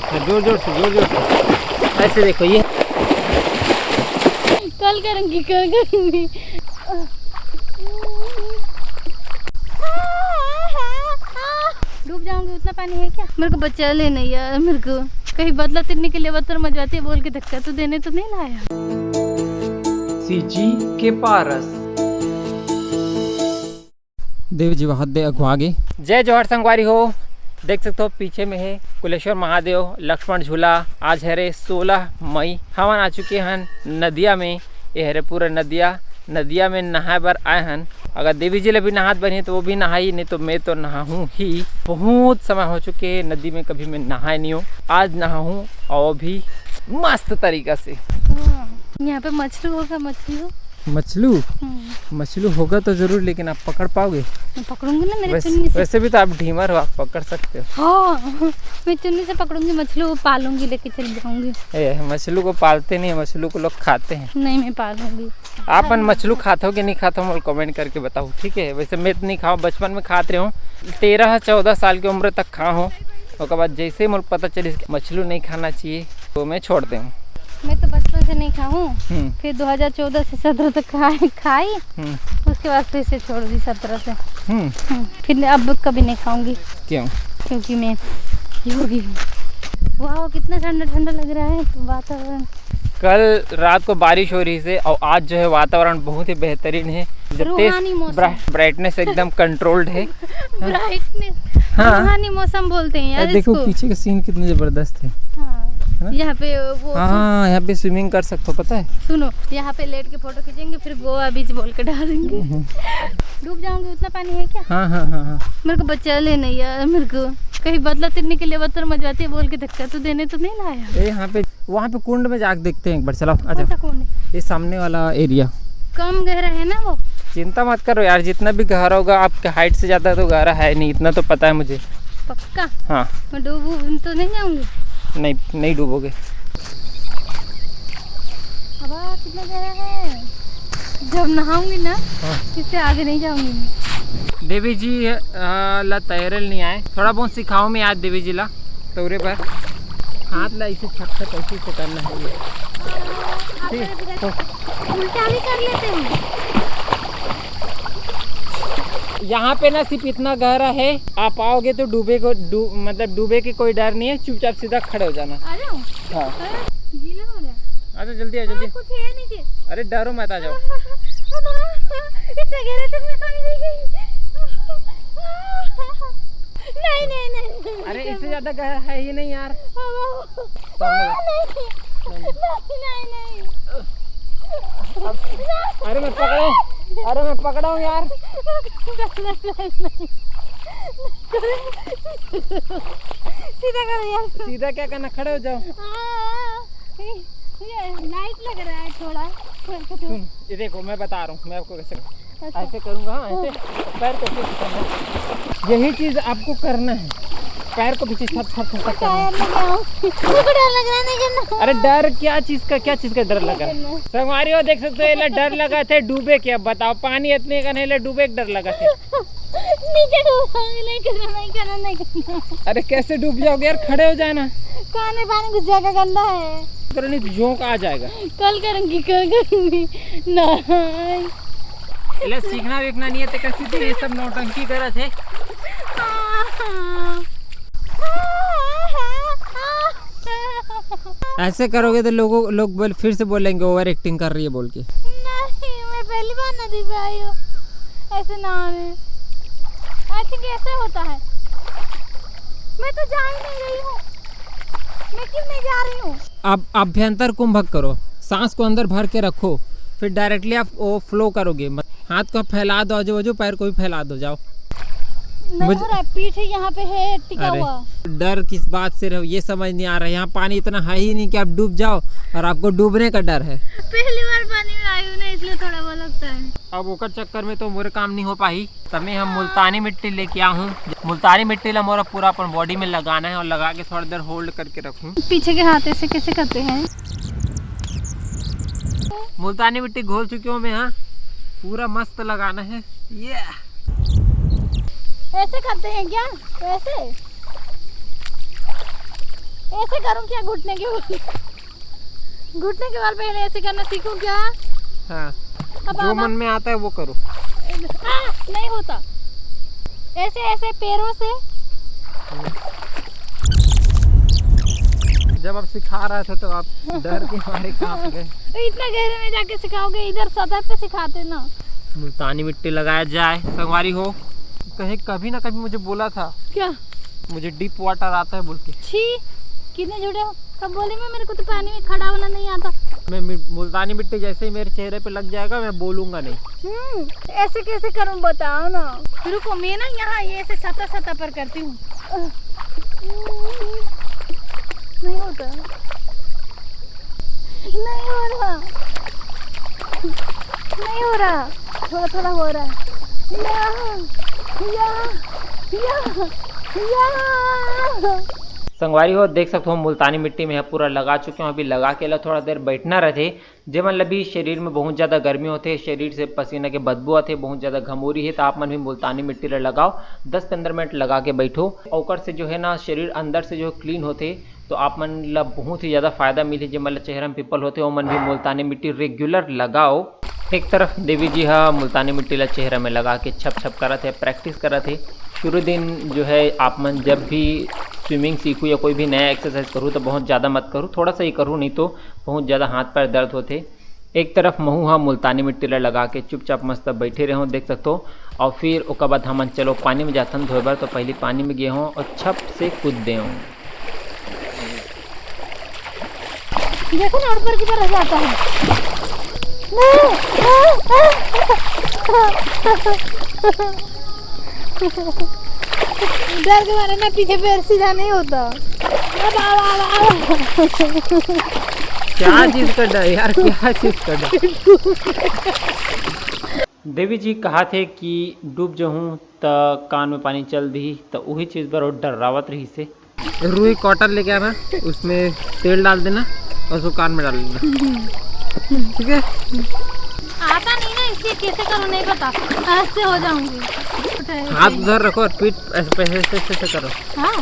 जोर जोर से ऐसे देखो ये कल करूँगी डूब जाऊंगी। उतना पानी है क्या? मेरे को बचा ले नहीं यार, मेरे को कहीं बदला तिरने के लिए बदतर मजवाती है बोल के धक्का तो देने तो नहीं लाया। सीजी के पारस देव जी वहां दे आगे। जय जोहर संगवारी हो। देख सकते हो पीछे में है कुलेश्वर महादेव लक्ष्मण झूला। आज है रे 16 मई। हम आ चुके हैं नदिया में। ये है रे पूरा नदिया में नहाए बर आए हैं। अगर देवी जी भी नहात बनी तो वो भी नहाई, नहीं तो मैं तो नहाऊँ ही। बहुत समय हो चुके हैं नदी में कभी मैं नहाए नहीं हूँ। आज नहाऊँ और भी मस्त तरीका से। यहाँ पे मछली होगा, मछलू होगा तो जरूर, लेकिन आप पकड़ पाओगे? मैं पकड़ूंगी ना मेरे चुन्नी से। वैसे भी तो आप ढीमर हो, आप पकड़ सकते हो। हाँ मैं चुन्नी से पकड़ूंगी मछली को, पालूंगी, लेके चल जाऊंगी। मछलू को पालते नहीं है, मछलू को लोग खाते हैं। नहीं मैं पालूंगी। आप मछलू खाता हो कि नहीं खाता हो कमेंट करके बताओ, ठीक है? वैसे मैं तो नहीं खाऊँ, बचपन में खाते रहो। 13-14 साल की उम्र तक खा हूँ। उसके बाद जैसे ही मुझे पता चली मछलू नहीं खाना चाहिए तो मैं छोड़ दूँ। मैं तो बचपन से नहीं खाऊं, फिर 2014 से 17 तक खाई। उसके बाद फिर से छोड़ दी 17 से। फिर अब कभी नहीं खाऊंगी। क्यों? क्योंकि मैं योगी हूँ। वाह कितना ठंडा ठंडा लग रहा है वातावरण। कल रात को बारिश हो रही है और आज जो है वातावरण बहुत ही बेहतरीन है। ब्राइटनेस एकदम कंट्रोल्ड है। ब्राइटनेस रूहानी मौसम बोलते हैं यार। देखो पीछे का सीन कितने जबरदस्त है। यहाँ पे वो यहाँ पे स्विमिंग कर सकते हो, पता है? सुनो यहाँ पे लेट के फोटो खींचेंगे, फिर गोवा बीच बोल के डालेंगे। डूब जाऊंगी। उतना पानी है क्या? हाँ। मेरे को बचा ले नहीं यार, मेरे को कहीं बदला तिरने के लिए बदतर मजवाती है बोल के धक्का तो देने तो नहीं लाया। यहाँ पे वहाँ पे कुंड में जाके देखते हैं एक बार। चलो अच्छा। कुंड ये सामने वाला एरिया कम गहरा है ना वो। चिंता मत करो यार, जितना भी गहरा होगा आपके हाइट से ज़्यादा तो गहरा है नहीं, इतना तो पता है मुझे। पक्का? हाँ। मैं डूबू तो नहीं जाऊंगी? नहीं डूबोगे। हवा कितना गहरा है। जब नहाऊंगी ना इससे आगे नहीं जाऊंगी। देवी जी ला तैरल नहीं आए, थोड़ा बहुत सिखाओ मैं आज देवी जी ला तौरे पर। हाथ ला इसे छट ऐसे से करना है ये। उल्टा भी कर लेते हैं। यहाँ पे ना सिर्फ इतना गहरा है, आप आओगे तो मतलब डूबे के कोई डर नहीं है। चुपचाप सीधा खड़े हो जाना। आ जाओ। हाँ गीला हो रहा है। आ जाओ जल्दी, आ जल्दी। कुछ है नीचे। अरे डरो मत, आ जाओ। इतना गहरे तक मैं कभी नहीं गई। नहीं। अरे इससे ज्यादा गहरा है ही नहीं यार। नहीं। अरे मैं पकड़ा हूँ यार। सीधा करो यार। सीधा क्या करना, खड़े हो जाओ। ये लाइट लग रहा है थोड़ा। सुन ये देखो, मैं बता रहा हूँ मैं आपको कैसे ऐसे करूँगा। हाँ ऐसे पैर को पीछे करना, यही चीज़ आपको करना है। पैर को पीछे थप डर लग रहा है। अरे डर क्या चीज़ का डर लगा? संगवारी हो देख सकते हो, डर लगा थे डूबे के। अब बताओ पानी इतने का नहीं डूबे डर लगा थे। नीचे नहीं करना। अरे कैसे डूब जाओगे यार, खड़े हो जाना। काने पानी घुस जाएगा, गंदा है। करो नहीं तो जोंक आ जाएगा। कल करूँगी नहीं। सीखना वेखना नहीं है तो कैसे थे ये सब नौटंकी करे थे। ऐसे करोगे तो लोग फिर से बोलेंगे ओवर एक्टिंग कर रही है बोल के। नहीं मैं पहली बार नदी पे आई हूँ, ऐसे नहाने। आई थिंक ऐसे होता है। मैं तो जा ही नहीं रही हूँ। मैं क्यों नहीं जा रही हूँ? आप अभ्यंतर कुंभक करो, सांस को अंदर भर के रखो, फिर डायरेक्टली आप वो फ्लो करोगे। हाथ को फैला दो, आजू पायर को भी फैला दो, जाओ। नहीं हो रहा है, पीठ यहाँ पे है टिका हुआ। डर किस बात से रहो ये समझ नहीं आ रहा है। यहाँ पानी इतना है ही नहीं कि आप डूब जाओ, और आपको डूबने का डर है। पहली बार पानी में आई हूँ ना, इसलिए थोड़ा वो लगता है। अब ओकर चक्कर में तो मोरे काम नहीं हो पाई, तब हम मुल्तानी मिट्टी लेके आ हूँ। मुल्तानी मिट्टी ला मोरा पूरा अपन बॉडी में लगाना है और लगा के थोड़ी देर होल्ड करके रखूँ। पीछे के हाथ ऐसे कैसे करते हैं? मुल्तानी मिट्टी घोल चुकी हूँ मैं। हाँ पूरा मस्त लगाना है। ये ऐसे करते हैं क्या? ऐसे ऐसे करूँ क्या घुटने के बल? घुटने के बल पहले ऐसे करना सीखूं क्या? हाँ, अब जो मन में आता है वो करो। नहीं होता ऐसे ऐसे पैरों से। जब आप सिखा रहे थे तो आप डर के मारे कांप गए। इतना गहरे में जाके सिखाओगे, इधर सतह पे सिखाते ना। मुल्तानी मिट्टी लगाया जाए। संगवारी हो, कहीं कभी ना कभी मुझे बोला था क्या? मुझे डीप वाटर आता है बोल के। छी, कितने झूठे हो। कब बोले मैं, मेरे को तो पानी में खड़ा होना नहीं आता। मैं मुल्तानी मिट्टी जैसे ही मेरे चेहरे पे लग जाएगा मैं बोलूंगा नहीं। ऐसे कैसे करूं बताओ ना। रुको, मैं ना यहाँ ये ऐसे सतह सतह पर करती हूँ। नहीं होता, नहीं हो रहा, नहीं हो रहा, थोड़ा थोड़ा हो रहा है। या संगवारी हो, देख सकते हो मुल्तानी मिट्टी में पूरा लगा चुके हैं। अभी लगा के ला थोड़ा देर बैठना रहे जे मतलब भी शरीर में बहुत ज़्यादा गर्मी होते, शरीर से पसीना के बदबू आते, बहुत ज़्यादा घमोरी है, तो आप मन भी मुल्तानी मिट्टी ला लगाओ। 10-15 मिनट लगा के बैठो। ओकर से जो है ना शरीर अंदर से जो क्लीन होते, तो आप मन ला बहुत ही ज़्यादा फायदा मिले। जो मतलब चेहरा में पिपल होते वो मन भी मुल्तानी मिट्टी रेगुलर लगाओ। एक तरफ देवी जी हाँ मुल्तानी मिट्टी ला चेहरा में लगा के छप छप करत है, प्रैक्टिस करत है। शुरू दिन जो है आप मन जब भी स्विमिंग सीखूँ या कोई भी नया एक्सरसाइज करूँ तो बहुत ज़्यादा मत करूँ, थोड़ा सा ही करूँ, नहीं तो बहुत ज़्यादा हाथ पैर दर्द होते। एक तरफ महू हाँ मुल्तानी मिट्टी ला लगा के चुपचाप मस्त बैठे रहो, देख सकते हो। और फिर उसके बाद हम चलो पानी में जातन धोए बार, तो पहले पानी में गए हों और छप से कूद दे हों। देखो ना ऊपर की तरफ जाता है। डर के मारे ना पीछे पैर सीधा नहीं होता। क्या चीज का डर यार, क्या चीज का डर। देवी जी कहा थे कि डूब जाऊँ तो कान में पानी चल दी, तो वही चीज़ पर डर रावत रही से। रुई कॉटन लेके आना, उसमें तेल डाल देना और उसको कान में डाल देना, ठीक है। आता नहीं ना, इसलिए कैसे करूँ नहीं पता, ऐसे हो जाऊंगी। हाथ उधर रखो और पीठ ऐसे ऐसे करो। हाँ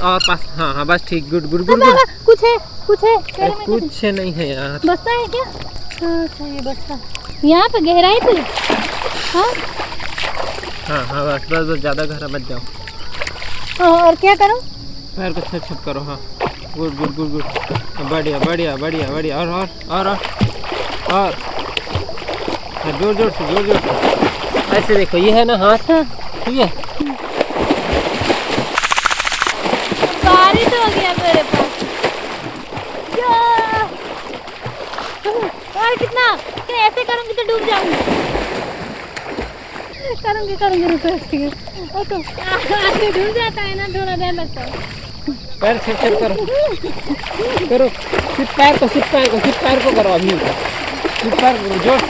और पास, हाँ हाँ बस ठीक, गुड गुड गुड बाबा, गुड। कुछ है, कुछ है पैर में, कुछ नहीं है यार। बसता है क्या? हाँ सही बसता, यहाँ पे गहराई पे। हाँ हाँ हाँ बस बस बस, ज़्यादा गहरा मत जाओ। और क्या करूँ? पैर को छप छप करो। हाँ गुड गुड गुड गुड, बढ़िया बढ़िया बढ़िया बढ़िया। और जोर जोर से, जोर जोर से ऐसे देखो, ये है ना हाथ, ठीक है। बारिश हो गया मेरे पास। और कितना, क्या ऐसे करूँगी तो डूब जाऊंगी। करूँगी रुको, आगे डूब जाता है ना, थोड़ा देर लगता है। पैर छप छप करो सिर्फ पैर को करो अभी, सिर्फ पैर को, जोर से।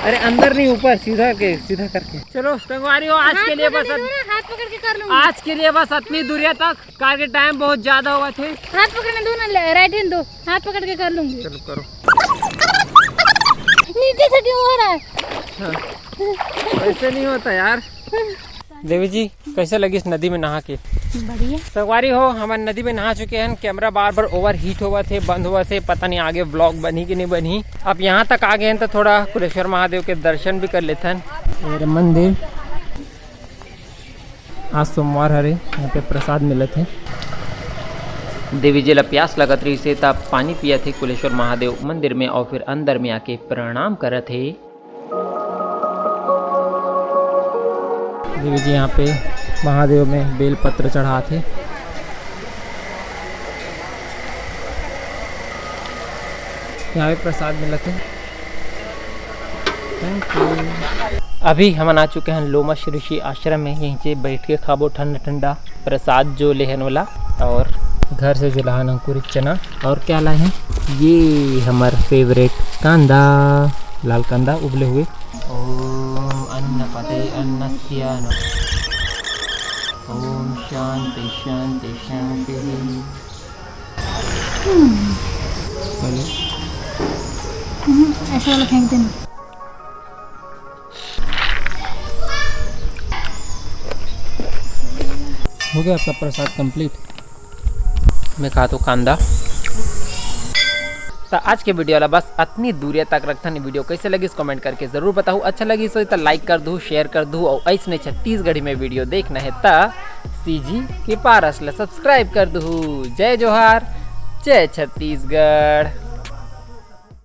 अरे अंदर नहीं, ऊपर, सीधा करके। चलो संगवारी हो, आज के लिए बस हाथ पकड़ के कर लूँगी। आज के लिए बस इतनी दूरिया तक, कार के टाइम बहुत ज्यादा हुआ थे। हाथ पकड़ने दो ना, राइट हैंड दो, हाथ पकड़ के कर लूँगी। चलो करो। नीचे से क्यों हो रहा है? हाँ, ऐसे नहीं होता यार। देवी जी कैसे लगी इस नदी में नहा के? बढ़िया। संगवारी हो, हमारे नदी में नहा चुके हैं। कैमरा बार बार ओवर हीट हुआ थे, बंद हुआ थे, पता नहीं आगे व्लॉग बनी कि नहीं बनी। अब यहाँ तक आ गए हैं तो थोड़ा कुलेश्वर महादेव के दर्शन भी कर लेते हैं। मेरे मंदिर आज सोमवार हरे, यहाँ पे प्रसाद मिले थे। देवी जी ला प्यास लगत रही से तब पानी पिया थे कुलेश्वर महादेव मंदिर में, और फिर अंदर में आके प्रणाम करत थे। देवी जी यहाँ पे महादेव में बेलपत्र चढ़ा थे। यहाँ पे प्रसाद मिला थे। Thank you. अभी हम आ चुके हैं लोमश ऋषि आश्रम में, यहीं से बैठ के खाबो ठंडा ठंडा प्रसाद जो लेहन वाला। और घर से जो लाहन अंकुरित चना, और क्या लाए हैं, ये हमार फेवरेट कांदा, लाल कांदा उबले हुए। ओम अन्नपते अन्नस्यान, ओम शांति शांति शांति। ऐसे वाला फेंक देना। हो गया आपका प्रसाद कंप्लीट। मैं खाता हूँ कांदा। तो आज के वीडियो वाला बस इतनी दूरिया तक रखता नहीं। वीडियो कैसे लगी कमेंट करके ज़रूर बताओ। अच्छा लगी तो लाइक कर दूँ, शेयर कर दूँ, और ऐसने छत्तीसगढ़ी में वीडियो देखना है तो सीजी के पारस ला सब्सक्राइब कर दूँ। जय जोहार, जय छत्तीसगढ़।